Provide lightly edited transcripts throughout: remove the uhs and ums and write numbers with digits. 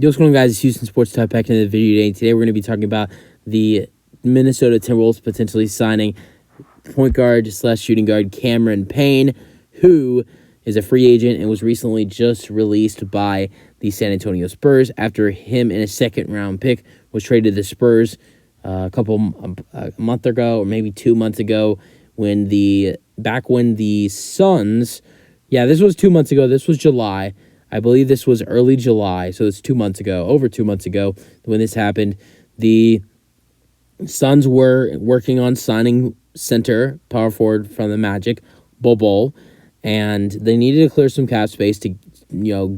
What's going on, guys? It's Houston Sports Talk back into the video today. Today we're going to be talking about the Minnesota Timberwolves potentially signing point guard / shooting guard Cameron Payne, who is a free agent and was recently just released by the San Antonio Spurs after him and a second-round pick was traded to the Spurs a month ago, or maybe 2 months ago, when the Suns, this was 2 months ago. This was July. I believe this was early July, so it's 2 months ago, over 2 months ago when this happened. The Suns were working on signing center, power forward from the Magic, Bol, and they needed to clear some cap space to,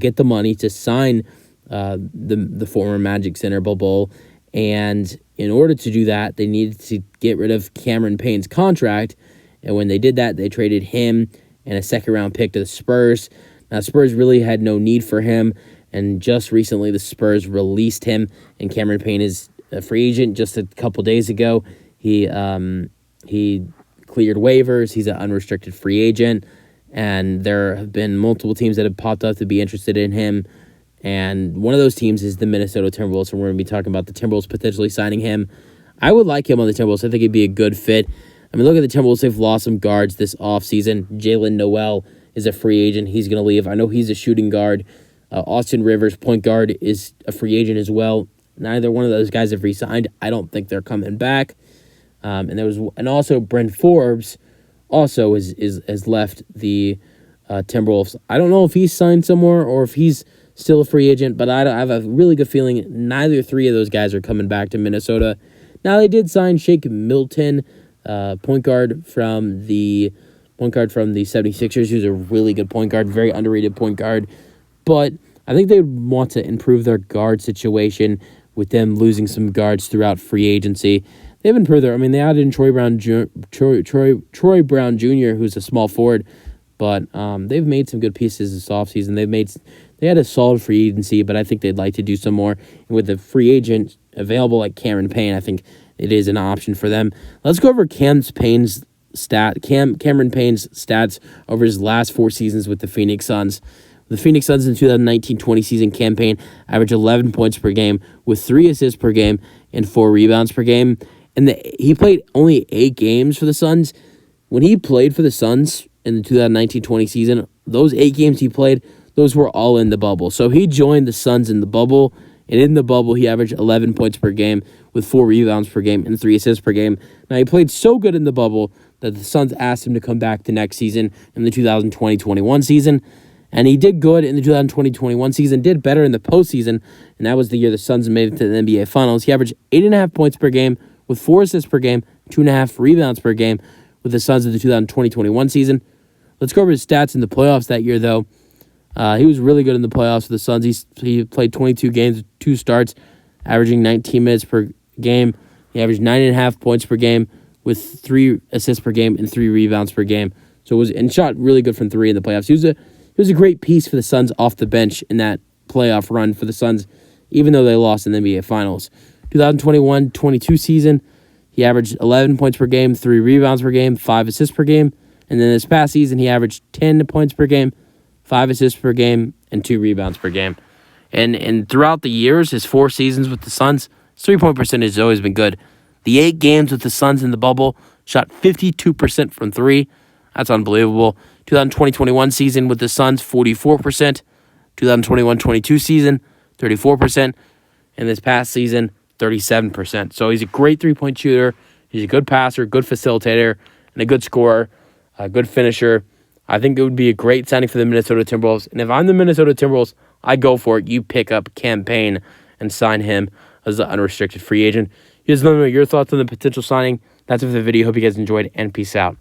get the money to sign the former Magic center, Bol. And in order to do that, they needed to get rid of Cameron Payne's contract. And when they did that, they traded him and a second-round pick to the Spurs. Now, Spurs really had no need for him, and just recently the Spurs released him, and Cameron Payne is a free agent. Just a couple days ago, he cleared waivers. He's an unrestricted free agent, and there have been multiple teams that have popped up to be interested in him, and one of those teams is the Minnesota Timberwolves, and we're going to be talking about the Timberwolves potentially signing him. I would like him on the Timberwolves. I think he'd be a good fit. I mean, look at the Timberwolves. They've lost some guards this offseason. Jalen Noel is a free agent. He's going to leave. I know he's a shooting guard. Austin Rivers, point guard, is a free agent as well. Neither one of those guys have re-signed. I don't think they're coming back. And also Brent Forbes also has left the Timberwolves. I don't know if he's signed somewhere or if he's still a free agent, but I have a really good feeling neither three of those guys are coming back to Minnesota. Now, they did sign Shake Milton, point guard from the 76ers, who's a really good point guard, very underrated point guard. But I think they want to improve their guard situation with them losing some guards throughout free agency. They've improved their, they added in Troy Brown Jr., who's a small forward, but they've made some good pieces this offseason. They had a solid free agency, but I think they'd like to do some more. And with the free agent available like Cameron Payne, I think it is an option for them. Let's go over Cameron Payne's stats over his last 4 seasons with the Phoenix Suns. The Phoenix Suns in the 2019-20 season, Cam Payne averaged 11 points per game with 3 assists per game and 4 rebounds per game. And he played only 8 games for the Suns. When he played for the Suns in the 2019-20 season, those 8 games he played, those were all in the bubble. So he joined the Suns in the bubble, and in the bubble he averaged 11 points per game with 4 rebounds per game and 3 assists per game. Now, he played so good in the bubble that the Suns asked him to come back the next season in the 2020-21 season. And he did good in the 2020-21 season, did better in the postseason, and that was the year the Suns made it to the NBA Finals. He averaged 8.5 points per game with 4 assists per game, 2.5 rebounds per game with the Suns in the 2020-21 season. Let's go over his stats in the playoffs that year, though. He was really good in the playoffs for the Suns. He played 22 games, 2 starts, averaging 19 minutes per game. He averaged 9.5 points per game with 3 assists per game and 3 rebounds per game. So shot really good from 3 in the playoffs. He was a great piece for the Suns off the bench in that playoff run for the Suns, even though they lost in the NBA Finals. 2021-22 season, he averaged 11 points per game, 3 rebounds per game, 5 assists per game. And then this past season, he averaged 10 points per game, 5 assists per game, and 2 rebounds per game. And throughout the years, his 4 seasons with the Suns, his 3-point percentage has always been good. The 8 games with the Suns in the bubble, shot 52% from 3. That's unbelievable. 2020-21 season with the Suns, 44%. 2021-22 season, 34%. And this past season, 37%. So he's a great 3-point shooter. He's a good passer, good facilitator, and a good scorer, a good finisher. I think it would be a great signing for the Minnesota Timberwolves. And if I'm the Minnesota Timberwolves, I go for it. You pick up Cam Payne and sign him as an unrestricted free agent. Here's let me know your thoughts on the potential signing. That's it for the video. Hope you guys enjoyed, and peace out.